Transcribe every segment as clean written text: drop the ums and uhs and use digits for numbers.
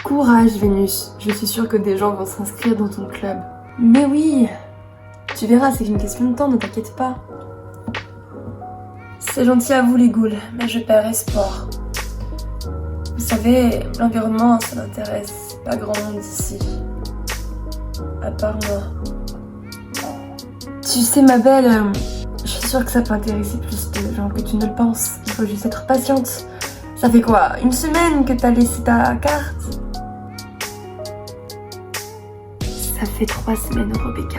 Courage, Vénus. Je suis sûre que des gens vont s'inscrire dans ton club. Mais oui, tu verras, c'est qu'une question de temps, ne t'inquiète pas. C'est gentil à vous les ghouls, mais je perds espoir. Vous savez, l'environnement, ça n'intéresse pas grand monde ici. À part moi. Tu sais, ma belle, je suis sûre que ça peut intéresser plus de gens que tu ne le penses. Il faut juste être patiente. Ça fait quoi, 1 semaine que t'as laissé ta carte? Ça fait 3 semaines, Rebecca.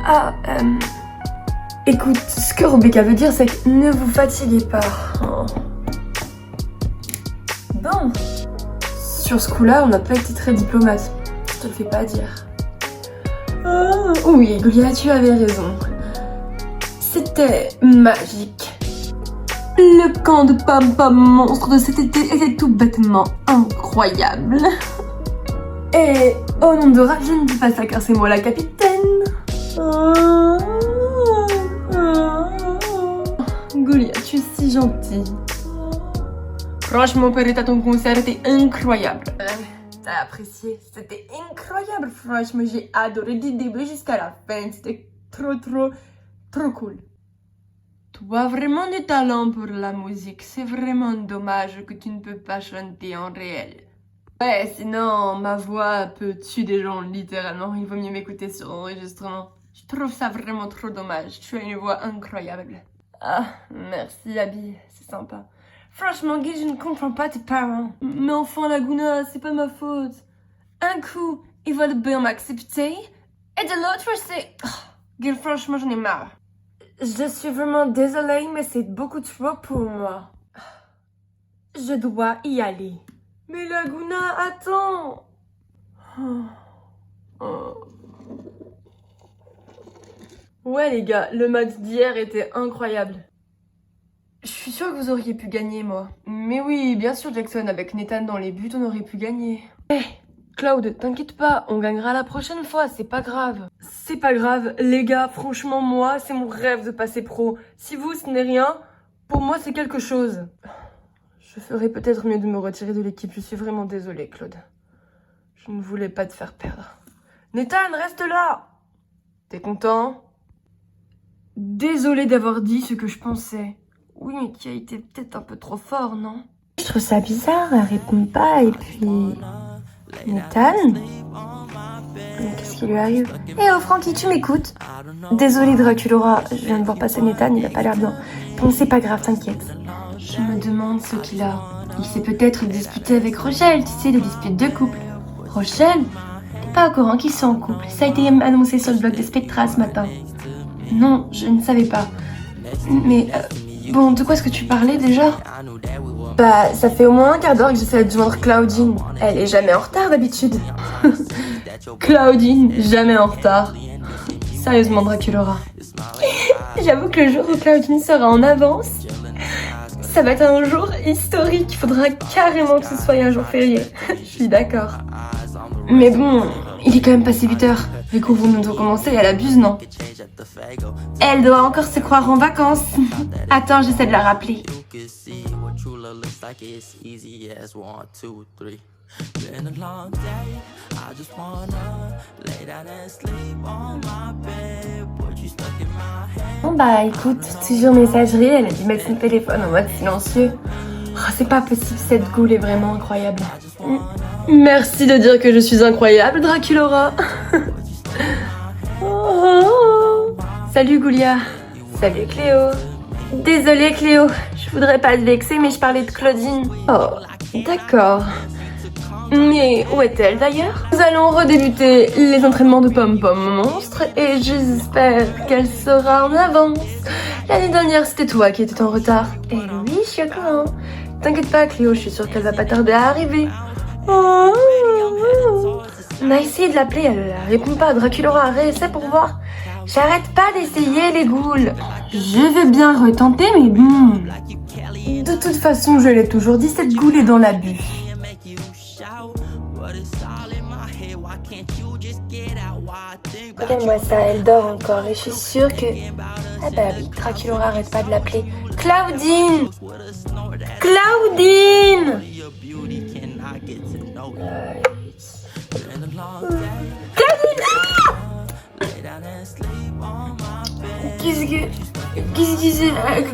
Ah, écoute, ce que Rebecca veut dire, c'est que ne vous fatiguez pas. Oh. Bon, sur ce coup-là, on n'a pas été très diplomate. Je te le fais pas dire. Oh, oui, Goulia, tu avais raison. C'était magique. Le camp de pom-pom monstre de cet été était tout bêtement incroyable. Et au nom de Ra, je ne dis pas ça car c'est moi la capitaine. Goulia, tu es si gentille. Franchement, Perretta, ton concert était incroyable. T'as apprécié? C'était incroyable, franchement, j'ai adoré du début jusqu'à la fin. C'était trop cool. Tu as vraiment du talent pour la musique. C'est vraiment dommage que tu ne peux pas chanter en réel. Ouais, sinon, ma voix peut tuer des gens, littéralement. Il vaut mieux m'écouter sur enregistrement. Je trouve ça vraiment trop dommage. Tu as une voix incroyable. Ah, merci, Abby. C'est sympa. Franchement, Guy, je ne comprends pas tes parents. Mais enfin, Laguna, c'est pas ma faute. Un coup, ils veulent bien m'accepter. Et de l'autre, c'est... Oh, Guy, franchement, j'en ai marre. Je suis vraiment désolée, mais c'est beaucoup trop pour moi. Je dois y aller. Mais Laguna, attends. Ouais les gars, le match d'hier était incroyable. Je suis sûre que vous auriez pu gagner, moi. Mais oui, bien sûr, Jackson, avec Nathan dans les buts, on aurait pu gagner. Eh, Cloud, t'inquiète pas, on gagnera la prochaine fois, c'est pas grave. C'est pas grave, les gars, franchement, moi, c'est mon rêve de passer pro. Si vous, ce n'est rien, pour moi, c'est quelque chose. Je ferais peut-être mieux de me retirer de l'équipe, je suis vraiment désolée, Claude. Je ne voulais pas te faire perdre. Nathan, reste là! T'es content? Désolée d'avoir dit ce que je pensais. Oui, mais qui a été peut-être un peu trop fort, non? Je trouve ça bizarre, elle répond pas, et puis... Nathan? Qu'est-ce qui lui arrive? Eh oh, Francky, tu m'écoutes? Désolée, Draculora, je viens de voir passer Nathan, il a pas l'air bien. Bon, c'est pas grave, t'inquiète. Je me demande ce qu'il a. Il s'est peut-être disputé avec Rochelle, tu sais, les disputes de couple. Rochelle? T'es pas au courant qu'ils sont en couple? Ça a été annoncé sur le blog de Spectra ce matin. Non, je ne savais pas. Mais... bon, de quoi est-ce que tu parlais déjà? Bah, ça fait au moins un quart d'heure que j'essaie de joindre Claudine. Elle est jamais en retard d'habitude. Claudine, jamais en retard. Sérieusement, Draculora. J'avoue que le jour où Claudine sera en avance, ça va être un jour historique. Il faudra carrément que ce soit un jour férié. Je suis d'accord. Mais bon, il est quand même passé 8 heures. Les cours vont bientôt commencer et elle abuse, non? Elle doit encore se croire en vacances. Attends, j'essaie de la rappeler. Bon bah écoute, toujours messagerie, elle a dû mettre son téléphone en mode silencieux. Oh, c'est pas possible, cette ghoul est vraiment incroyable. Merci de dire que je suis incroyable, Draculora. Salut Goulia. Salut Cléo. Désolée Cléo, je voudrais pas te vexer mais je parlais de Claudine. Oh, d'accord. Mais où est-elle d'ailleurs? Nous allons redébuter les entraînements de Pom-Pom Monstre et j'espère qu'elle sera en avance. L'année dernière c'était toi qui étais en retard. Et oui, je suis au courant. T'inquiète pas Cléo, je suis sûre qu'elle va pas tarder à arriver. On a essayé de l'appeler, elle répond pas. Draculora, réessaie pour voir. J'arrête pas d'essayer les ghouls. Je veux bien retenter, mais bon. De toute façon, je l'ai toujours dit, cette ghoul est dans l'abus. Regarde-moi ça, elle dort encore et je suis sûre que... Ah bah oui, Draculora arrête pas de l'appeler. Claudine! Claudine!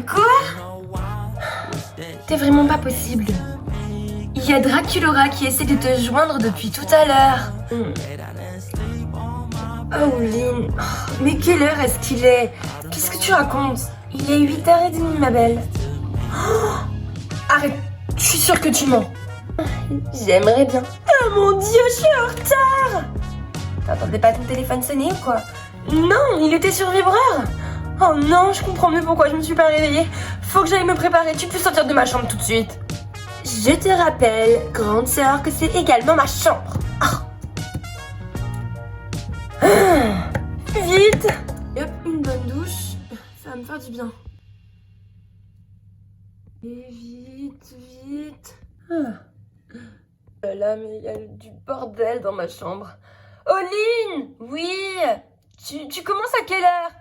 Quoi? T'es vraiment pas possible. Il y a Draculora qui essaie de te joindre depuis tout à l'heure. Oh, Lynn. Mais quelle heure est-ce qu'il est? Qu'est-ce que tu racontes? Il est 8h30, ma belle. Oh, arrête, je suis sûre que tu mens. J'aimerais bien. Oh mon Dieu, je suis en retard. T'entendais pas ton téléphone sonner ou quoi? Non, il était sur vibreur. Oh non, je comprends mieux pourquoi je me suis pas réveillée. Faut que j'aille me préparer, tu peux sortir de ma chambre tout de suite. Je te rappelle, grande sœur, que c'est également ma chambre. Vite. Et hop, une bonne douche. Ça va me faire du bien. Et vite, vite. Là, mais il y a du bordel dans ma chambre. Oline! Oui! Tu commences à quelle heure?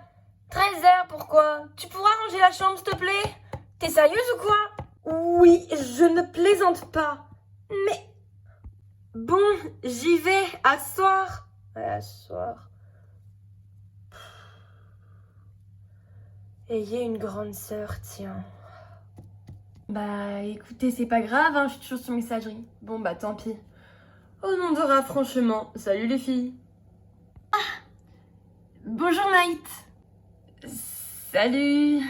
13h, pourquoi? Tu pourras ranger la chambre, s'il te plaît? T'es sérieuse ou quoi? Oui, je ne plaisante pas. Mais... Bon, j'y vais, à soir. Ouais, à soir. Ayez une grande sœur, tiens. Bah, écoutez, c'est pas grave, hein, je suis toujours sur messagerie. Bon, bah, tant pis. Oh non, Dora, franchement. Salut les filles. Ah! Bonjour, Night. Salut.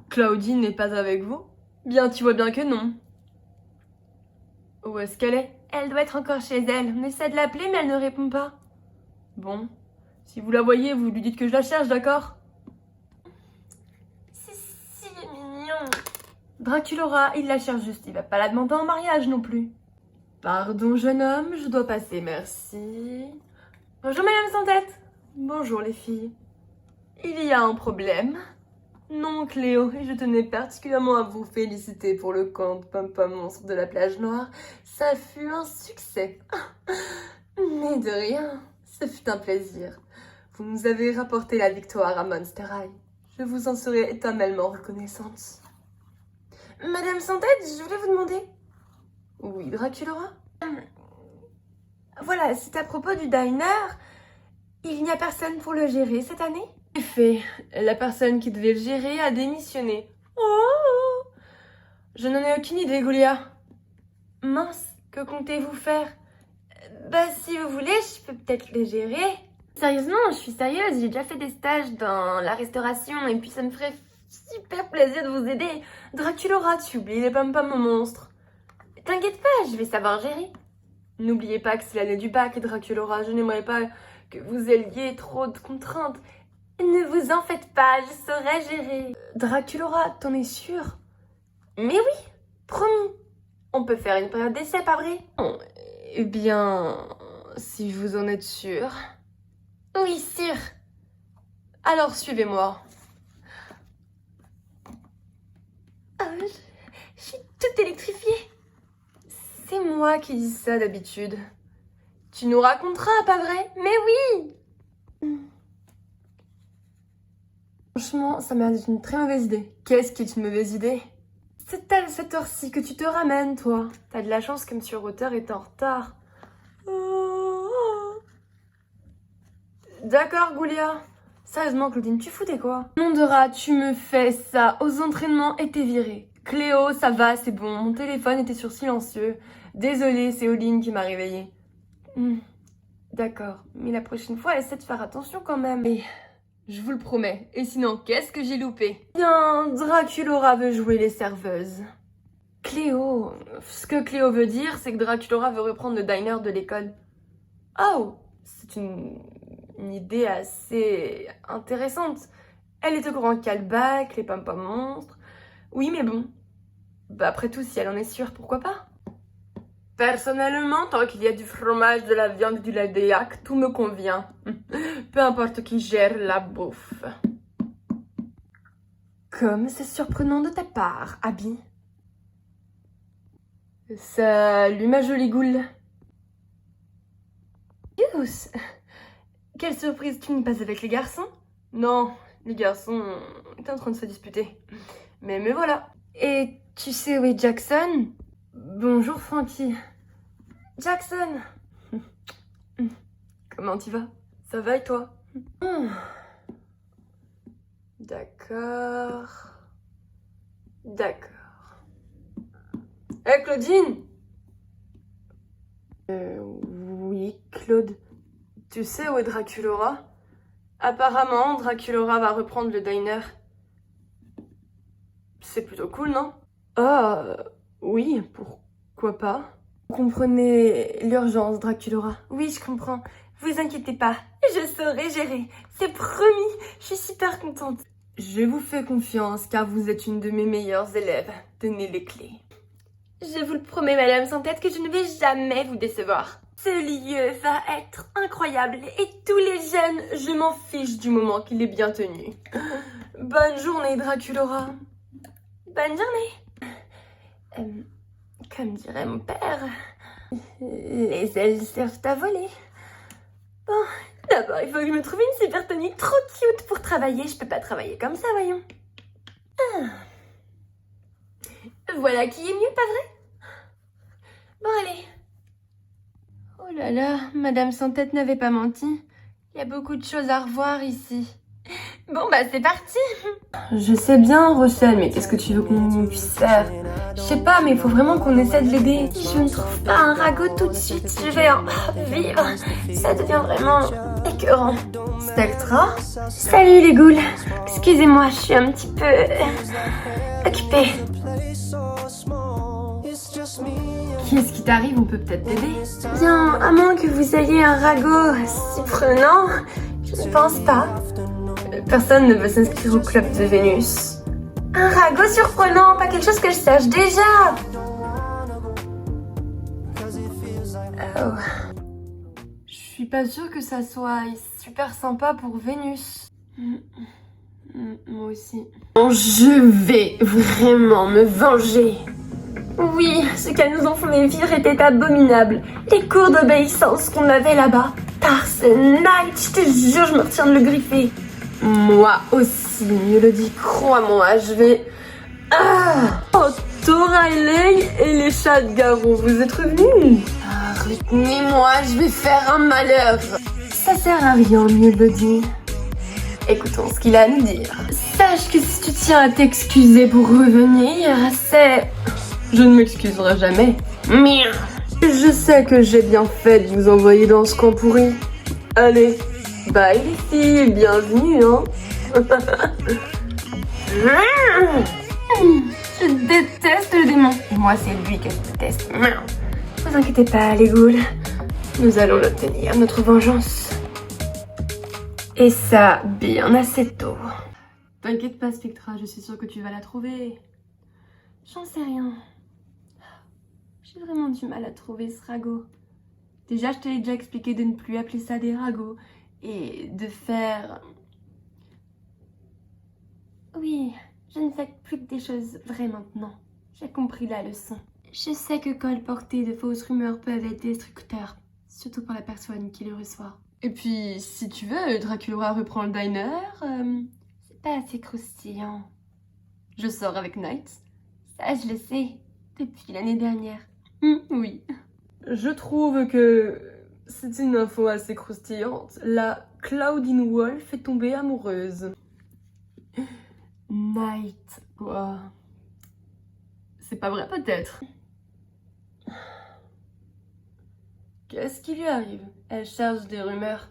Claudine n'est pas avec vous? Bien, tu vois bien que non. Où est-ce qu'elle est? Elle doit être encore chez elle. On essaie de l'appeler, mais elle ne répond pas. Bon. Si vous la voyez, vous lui dites que je la cherche, d'accord? C'est si mignon. Draculora, il la cherche juste. Il va pas la demander en mariage non plus. Pardon, jeune homme, je dois passer, merci. Bonjour, madame sans tête. Bonjour, les filles. Il y a un problème? Non, Cléo, et je tenais particulièrement à vous féliciter pour le camp de Pom-Pom Monstre de la plage Noire. Ça fut un succès. Mais de rien, ce fut un plaisir. Vous nous avez rapporté la victoire à Monster High. Je vous en serai éternellement reconnaissante. Madame sans tête, je voulais vous demander... Oui, Draculora? Voilà, c'est à propos du diner. Il n'y a personne pour le gérer cette année? En effet, la personne qui devait le gérer a démissionné. Oh! Je n'en ai aucune idée, Goulia. Mince, que comptez-vous faire? Bah, si vous voulez, je peux peut-être le gérer. Sérieusement, je suis sérieuse, j'ai déjà fait des stages dans la restauration et puis ça me ferait super plaisir de vous aider. Draculora, tu oublies les pom-pom monstres. T'inquiète pas, je vais savoir gérer. N'oubliez pas que c'est l'année du bac, Draculora. Je n'aimerais pas que vous ayez trop de contraintes. Ne vous en faites pas, je saurai gérer. Draculora, t'en es sûre? Mais oui, promis. On peut faire une période d'essai, pas vrai? Eh bien, si vous en êtes sûre. Oui, sûre. Alors, suivez-moi. Je suis toute électrifiée. C'est moi qui dis ça d'habitude. Tu nous raconteras, pas vrai? Mais oui! Franchement, ça m'a dit une très mauvaise idée. Qu'est-ce qui est une mauvaise idée? C'est à cette heure-ci que tu te ramènes, toi. T'as de la chance que Monsieur Rotter est en retard. D'accord, Goulia. Sérieusement, Claudine, tu foutais quoi? Non, Dora, tu me fais ça aux entraînements et t'es virée. Cléo, ça va, c'est bon. Mon téléphone était sur silencieux. Désolée, c'est Oline qui m'a réveillée. D'accord, mais la prochaine fois, essaie de faire attention quand même. Et je vous le promets. Et sinon, qu'est-ce que j'ai loupé? Bien, Draculora veut jouer les serveuses. Cléo, ce que Cléo veut dire, c'est que Draculora veut reprendre le diner de l'école. Oh, c'est une idée assez intéressante. Elle est au courant qu'il y a le bac, les pom-pom monstres. Oui, mais bon. Bah après tout, si elle en est sûre, pourquoi pas? Personnellement, tant qu'il y a du fromage, de la viande et du lait de yak, tout me convient. Peu importe qui gère la bouffe. Comme c'est surprenant de ta part, Abby. Salut ma jolie goule. Yous, quelle surprise, tu n'es pas avec les garçons? Non, les garçons étaient en train de se disputer. Mais me voilà. Et tu sais où est Jackson? Bonjour Frankie. Jackson! Comment tu vas? Ça va et toi? D'accord. D'accord. Hé Claudine! Oui, Claude. Tu sais où est Draculora? Apparemment, Draculora va reprendre le diner. C'est plutôt cool, non? Ah, oui, pourquoi pas? Vous comprenez l'urgence, Draculora? Oui, je comprends. Vous inquiétez pas, je saurai gérer. C'est promis, je suis super contente. Je vous fais confiance car vous êtes une de mes meilleures élèves. Tenez les clés. Je vous le promets, Madame Sans Tête, que je ne vais jamais vous décevoir. Ce lieu va être incroyable et tous les jeunes, je m'en fiche du moment qu'il est bien tenu. Bonne journée, Draculora. Bonne journée. Comme dirait mon père, les ailes servent à voler. Bon, d'abord, il faut que je me trouve une super tenue trop cute pour travailler. Je peux pas travailler comme ça, voyons. Voilà qui est mieux, pas vrai? Bon, allez. Oh là là, Madame Sans Tête n'avait pas menti. Il y a beaucoup de choses à revoir ici. Bon, bah c'est parti. Je sais bien, Rochelle, mais qu'est-ce que tu veux qu'on puisse faire? Je sais pas, mais il faut vraiment qu'on essaie de l'aider. Si je ne trouve pas un ragot tout de suite, je vais en vivre. Ça devient vraiment écœurant. Spectra? Salut les ghouls. Excusez-moi, je suis un petit peu occupée. Qu'est-ce qui t'arrive? On peut peut-être t'aider. Bien, à moins que vous ayez un ragot surprenant, je ne pense pas. Personne ne veut s'inscrire au club de Vénus. Un ragot surprenant, pas quelque chose que je sache déjà. Oh. Je suis pas sûre que ça soit super sympa pour Vénus. Moi aussi. Je vais vraiment me venger. Oui, ce qu'elles nous ont fait vivre était abominable. Les cours d'obéissance qu'on avait là-bas. Tars Night, je te jure, je me retiens de le griffer. Moi aussi, Mélodie, crois-moi, je vais... Ah oh, Tora et Lei et les chats de Garou, vous êtes revenus? Retenez-moi, je vais faire un malheur. Ça sert à rien, Mélodie. Écoutons ce qu'il a à nous dire. Sache que si tu tiens à t'excuser pour revenir, c'est... Je ne m'excuserai jamais. Merde. Je sais que j'ai bien fait de vous envoyer dans ce camp pourri. Allez, bye les filles, bienvenue, hein. Je déteste le démon. Et moi, c'est lui que je déteste. Ne vous inquiétez pas, les ghouls. Nous allons obtenir notre vengeance. Et ça, bien assez tôt. T'inquiète pas, Spectra, je suis sûre que tu vas la trouver. J'en sais rien. J'ai vraiment du mal à trouver ce ragot. Déjà, je t'ai déjà expliqué de ne plus appeler ça des ragots et de faire... Oui, je ne fais plus que des choses vraies maintenant. J'ai compris la leçon. Je sais que colporter de fausses rumeurs peuvent être destructeurs, surtout pour la personne qui le reçoit. Et puis, si tu veux, Draculora reprend le diner. C'est pas assez croustillant. Je sors avec Knight. Ça, je le sais, depuis l'année dernière. Oui. Je trouve que c'est une info assez croustillante. La Claudine Wolf est tombée amoureuse. Knight, quoi. C'est pas vrai, peut-être. Qu'est-ce qui lui arrive? Elle cherche des rumeurs.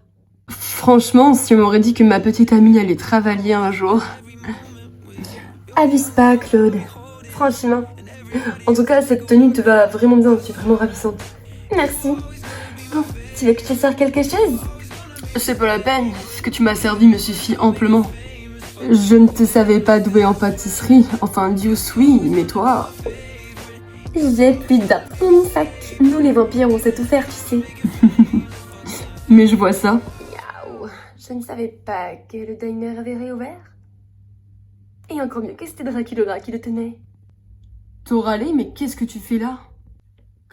Franchement, si on m'aurait dit que ma petite amie allait travailler un jour... Abuse pas, Claude. Franchement. En tout cas, cette tenue te va vraiment bien, tu es vraiment ravissante. Merci. Bon, tu veux que je te sers quelque chose? C'est pas la peine, ce que tu m'as servi me suffit amplement. Je ne te savais pas douée en pâtisserie, enfin Deuce oui, mais toi... J'ai plus dans mon sac. Nous les vampires, on sait tout faire, tu sais. Mais je vois ça. Yaou, je ne savais pas que le diner avait réouvert. Et encore mieux que c'était Draculora qui le tenait. Toralé, mais qu'est-ce que tu fais là?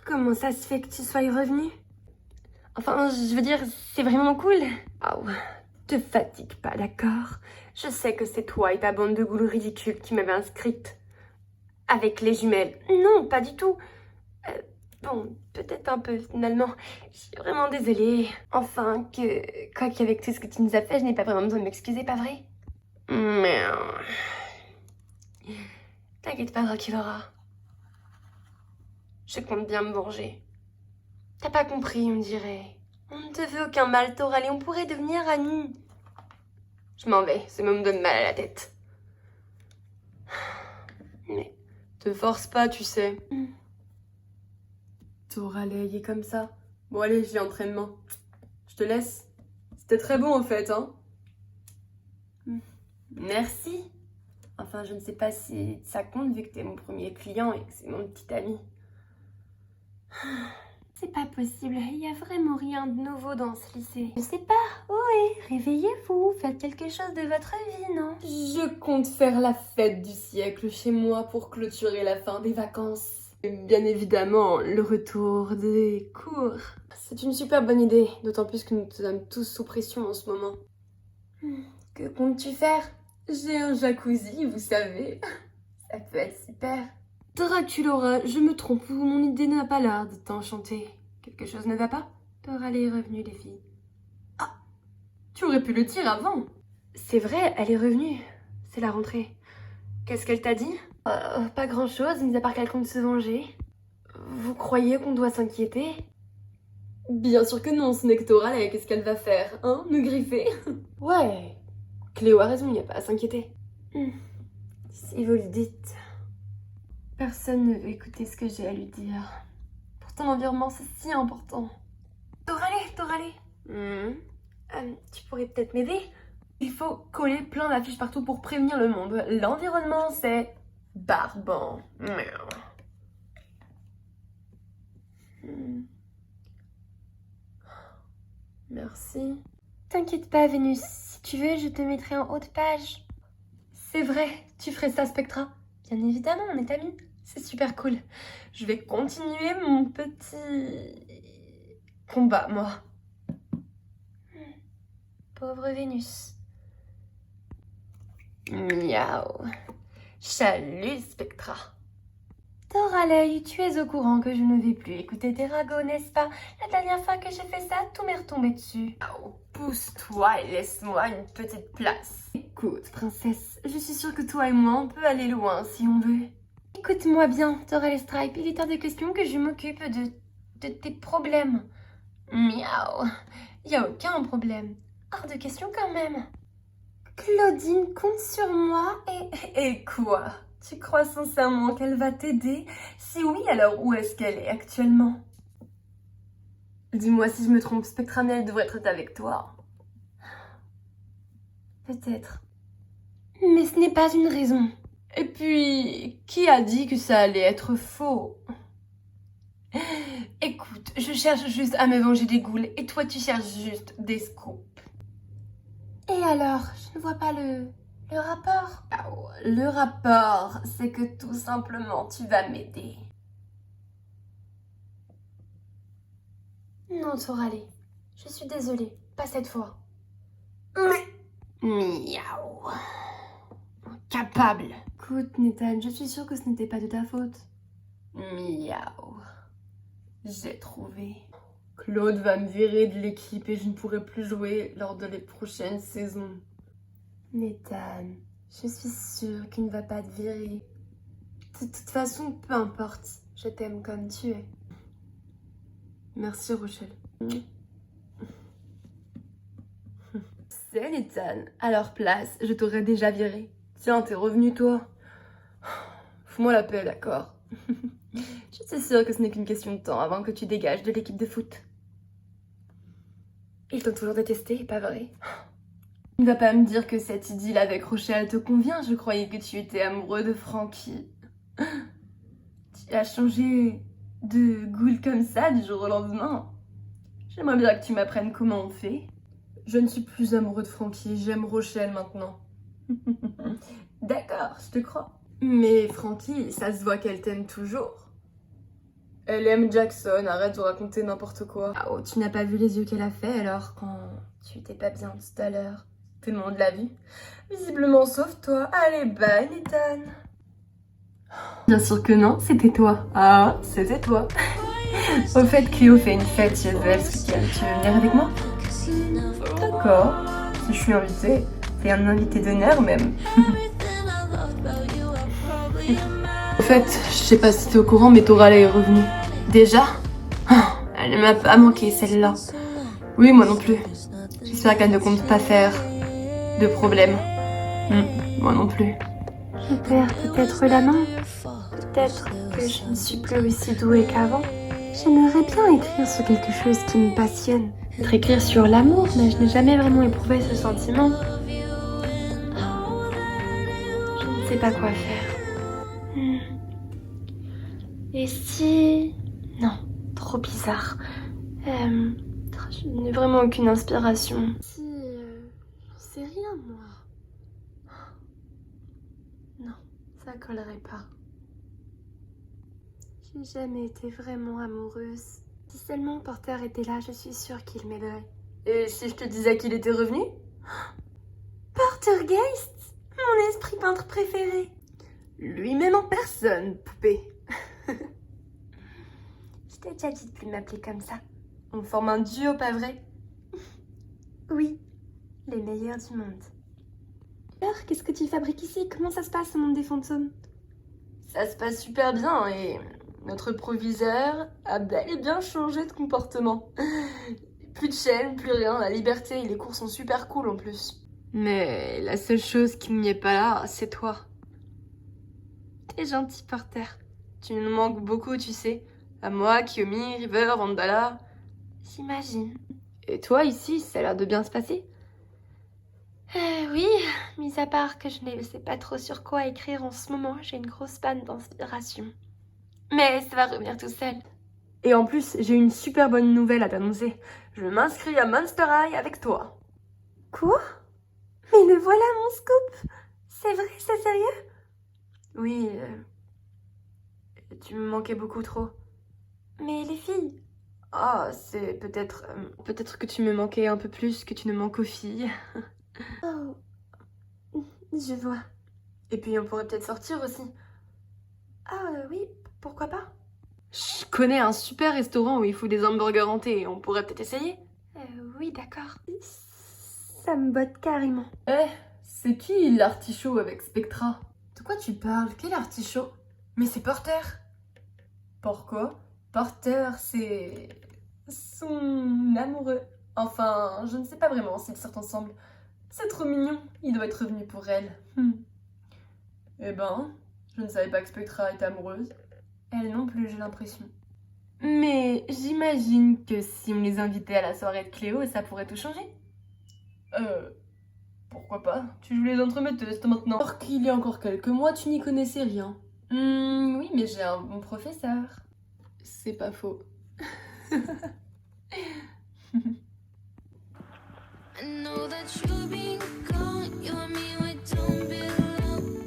Comment ça se fait que tu sois revenu? Enfin, je veux dire, c'est vraiment cool. Oh, te fatigue pas, d'accord? Je sais que c'est toi et ta bande de ghouls ridicules qui m'avait inscrite. Avec les jumelles. Non, pas du tout. Bon, peut-être un peu finalement. Je suis vraiment désolée. Enfin, quoi qu'avec tout ce que tu nous as fait, je n'ai pas vraiment besoin de m'excuser, pas vrai? Miaou. T'inquiète pas, Draculaura. Je compte bien me venger. T'as pas compris, on dirait. On ne te veut aucun mal, Toral, et on pourrait devenir amis. Je m'en vais, ce mot me donne mal à la tête. Mais Te force pas, tu sais. Toralei est comme ça. Bon allez, j'ai entraînement. Je te laisse. C'était très bon en fait, hein. Merci. Enfin, je ne sais pas si ça compte vu que t'es mon premier client et que c'est mon petit ami. c'est pas possible, il y a vraiment rien de nouveau dans ce lycée. Je sais pas, ohé, réveillez-vous, faites quelque chose de votre vie, non? Je compte faire la fête du siècle chez moi pour clôturer la fin des vacances. Et bien évidemment, le retour des cours. C'est une super bonne idée, d'autant plus que nous sommes tous sous pression en ce moment. Que comptes-tu faire? J'ai un jacuzzi, vous savez. Ça peut être super. Draculaura, je me trompe ou mon idée n'a pas l'air de t'enchanter. Quelque chose ne va pas? Toralei est revenue, les filles. Ah, tu aurais pu le dire avant. C'est vrai, elle est revenue. C'est la rentrée. Qu'est-ce qu'elle t'a dit? Pas grand-chose, mis à part qu'elle compte se venger. Vous croyez qu'on doit s'inquiéter? Bien sûr que non, ce n'est que Toralei, qu'est-ce qu'elle va faire, hein? Nous griffer? Ouais, Cléo a raison, il n'y a pas à s'inquiéter. Si vous le dites. Personne ne veut écouter ce que j'ai à lui dire. Pourtant, l'environnement, c'est si important. Toralei. Tu pourrais peut-être m'aider? Il faut coller plein d'affiches partout pour prévenir le monde. L'environnement, c'est barbant. Merci. T'inquiète pas, Vénus. Si tu veux, je te mettrai en haut de page. C'est vrai, tu ferais ça, Spectra? Bien évidemment, on est amis. C'est super cool. Je vais continuer mon petit combat, moi. Pauvre Vénus. Miaou. Salut, Spectra. Toralei, tu es au courant que je ne vais plus écouter tes ragots, n'est-ce pas? La dernière fois que j'ai fait ça, tout m'est retombé dessus. Oh, pousse-toi et laisse-moi une petite place. Écoute, princesse, je suis sûre que toi et moi, on peut aller loin si on veut. Écoute-moi bien, Toralei Stripe, il est hors de question que je m'occupe de tes problèmes. Miaou. Y a aucun problème. Hors de question quand même. Claudine compte sur moi Et quoi? Tu crois sincèrement qu'elle va t'aider? Si oui, alors où est-ce qu'elle est actuellement? Dis-moi si je me trompe, Spectra, mais elle devrait être avec toi. Peut-être. Mais ce n'est pas une raison. Et puis, qui a dit que ça allait être faux? Écoute, je cherche juste à me venger des ghouls et toi tu cherches juste des scoops. Et alors, je ne vois pas le rapport. Oh, le rapport, c'est que tout simplement tu vas m'aider. Non, Toralei, je suis désolée, pas cette fois. Miaou. Capable. Écoute, Nathan, je suis sûre que ce n'était pas de ta faute. Miaou. J'ai trouvé. Claude va me virer de l'équipe et je ne pourrai plus jouer lors de les prochaines saisons. Nathan, je suis sûre qu'il ne va pas te virer. De toute façon, peu importe, je t'aime comme tu es. Merci, Rochelle. C'est Nathan, à leur place, je t'aurais déjà viré. Tiens, t'es revenu toi. Fous-moi la paix, d'accord? Je suis sûre que ce n'est qu'une question de temps avant que tu dégages de l'équipe de foot. Ils t'ont toujours détesté, pas vrai? Tu ne vas pas me dire que cette idylle avec Rochelle te convient, je croyais que tu étais amoureux de Frankie. Tu as changé de ghoul comme ça du jour au lendemain. J'aimerais bien que tu m'apprennes comment on fait. Je ne suis plus amoureux de Frankie, j'aime Rochelle maintenant. D'accord, je te crois. Mais Frankie, ça se voit qu'elle t'aime toujours. Elle aime Jackson, arrête de raconter n'importe quoi. Ah, oh, tu n'as pas vu les yeux qu'elle a fait alors quand tu étais pas bien tout à l'heure? Tout le monde l'a vu. Visiblement sauf toi. Allez, bye Nathan. Bien sûr que non, c'était toi. Ah, c'était toi. Au fait, Cléo fait une fête chez elle ce week-end. Tu veux venir avec moi? D'accord. Si je suis invitée, t'es un invité d'honneur même. Au fait, je sais pas si t'es au courant, mais Torala est revenue. Déjà? Ah, elle ne m'a pas manqué celle-là. Oui, moi non plus. J'espère qu'elle ne compte pas faire de problème. Moi non plus. Je perds peut-être la main. Peut-être que je ne suis plus aussi douée qu'avant. J'aimerais bien écrire sur quelque chose qui me passionne. Peut-être écrire sur l'amour, mais je n'ai jamais vraiment éprouvé ce sentiment. Je ne sais pas quoi faire. Et si... Non, trop bizarre. Je n'ai vraiment aucune inspiration. Si... j'en sais rien, moi. Non, ça collerait pas. J'ai jamais été vraiment amoureuse. Si seulement Porter était là, je suis sûre qu'il m'aiderait. Et si je te disais qu'il était revenu? Portergeist, mon esprit peintre préféré. Lui-même en personne, poupée. Je t'ai déjà dit de plus m'appeler comme ça. On forme un duo, pas vrai? Oui, les meilleurs du monde. Alors, qu'est-ce que tu fabriques ici? Comment ça se passe au monde des fantômes? Ça se passe super bien et notre proviseur a bel et bien changé de comportement. Plus de chaînes, plus rien, la liberté et les cours sont super cool en plus. Mais la seule chose qui n'y est pas là, c'est toi. T'es gentil, Porter. Tu nous manques beaucoup, tu sais. À moi, Kiyomi, River, Vandala. J'imagine. Et toi, ici, ça a l'air de bien se passer? Oui, mis à part que je ne sais pas trop sur quoi écrire en ce moment, j'ai une grosse panne d'inspiration. Mais ça va revenir tout seul. Et en plus, j'ai une super bonne nouvelle à t'annoncer. Je m'inscris à Monster High avec toi. Quoi? Mais le voilà, mon scoop! C'est vrai, c'est sérieux? Oui, tu me manquais beaucoup trop. Mais les filles... Ah, c'est peut-être... peut-être que tu me manquais un peu plus que tu ne manques aux filles. Oh... Je vois. Et puis on pourrait peut-être sortir aussi. Ah oui, pourquoi pas? Je connais un super restaurant où il faut des hamburgers hantés. On pourrait peut-être essayer. Oui, d'accord. Ça me botte carrément. Eh, c'est qui l'artichaut avec Spectra? De quoi tu parles? Quel artichaut? Mais c'est Porter. Pourquoi? Porter, c'est... son amoureux. Enfin, je ne sais pas vraiment s'ils sortent ensemble. C'est trop mignon, il doit être revenu pour elle. Eh ben, je ne savais pas que Spectra était amoureuse. Elle non plus, j'ai l'impression. Mais j'imagine que si on les invitait à la soirée de Cléo, ça pourrait tout changer. Pourquoi pas? Tu joues les entremetteuses maintenant. Alors qu'il y a encore quelques mois, tu n'y connaissais rien. Oui, mais j'ai un bon professeur. C'est pas faux.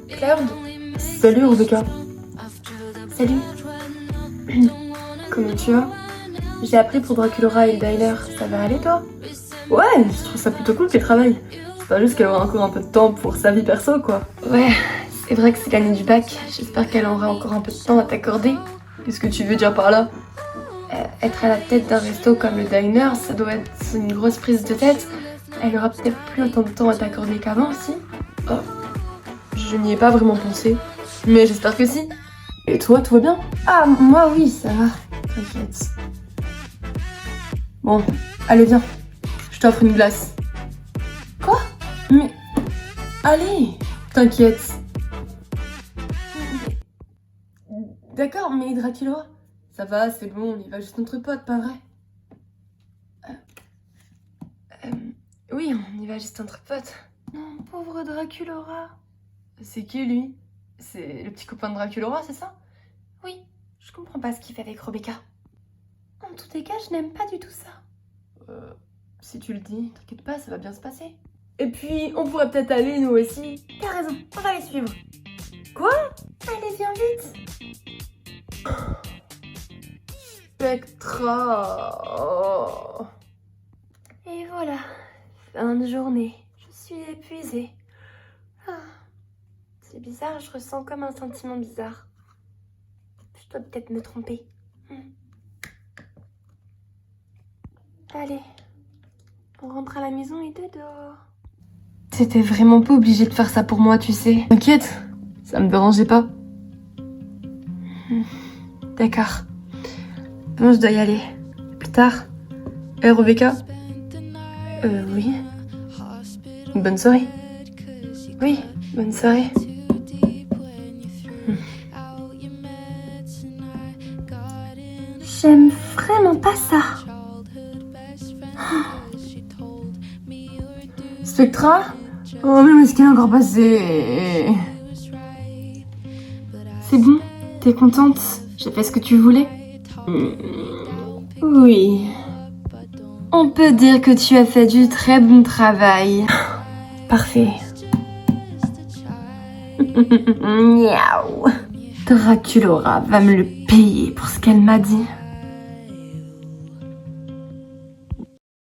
Cloud? Salut Rebecca. Salut. Comment tu vas? J'ai appris pour Draculaura et le Diner. Ça va aller, toi? Ouais, je trouve ça plutôt cool qu'elle travaille. C'est pas juste qu'elle aura encore un peu de temps pour sa vie perso, quoi. Ouais, c'est vrai que c'est l'année du bac. J'espère qu'elle aura encore un peu de temps à t'accorder. Qu'est-ce que tu veux dire par là? Être à la tête d'un resto comme le Diner, ça doit être une grosse prise de tête. Elle aura peut-être plus autant de temps à t'accorder qu'avant aussi. Oh, je n'y ai pas vraiment pensé. Mais j'espère que si. Et toi, tout va bien? Ah, moi oui, ça va. T'inquiète. Bon, allez viens. Je t'offre une glace. Quoi? Mais... allez, t'inquiète. D'accord, mais Dracula, ça va, c'est bon, on y va juste entre potes, pas vrai? Oui, on y va juste entre potes. Non, pauvre Draculaura. C'est qui, lui? C'est le petit copain de Draculaura, c'est ça? Oui, je comprends pas ce qu'il fait avec Rebecca. En tous les cas, je n'aime pas du tout ça. Si tu le dis, t'inquiète pas, ça va bien se passer. Et puis, on pourrait peut-être aller, nous aussi. T'as raison, on va les suivre. Quoi? Allez, viens vite. Spectra. Oh. Et voilà, fin de journée. Je suis épuisée. Ah, c'est bizarre, je ressens comme un sentiment bizarre. Je dois peut-être me tromper. Allez, on rentre à la maison et dehors. T'étais vraiment pas obligé de faire ça pour moi, tu sais. T'inquiète, ça me dérangeait pas. D'accord. Bon, je dois y aller. Plus tard. Rebecca? Oui. Bonne soirée. Oui, bonne soirée. J'aime vraiment pas ça. Spectra? Oh, mais où est-ce qu'elle est encore passée? C'est bon? T'es contente? J'ai fait ce que tu voulais? Oui. On peut dire que tu as fait du très bon travail. Parfait. Miaou. Draculaura va me le payer pour ce qu'elle m'a dit.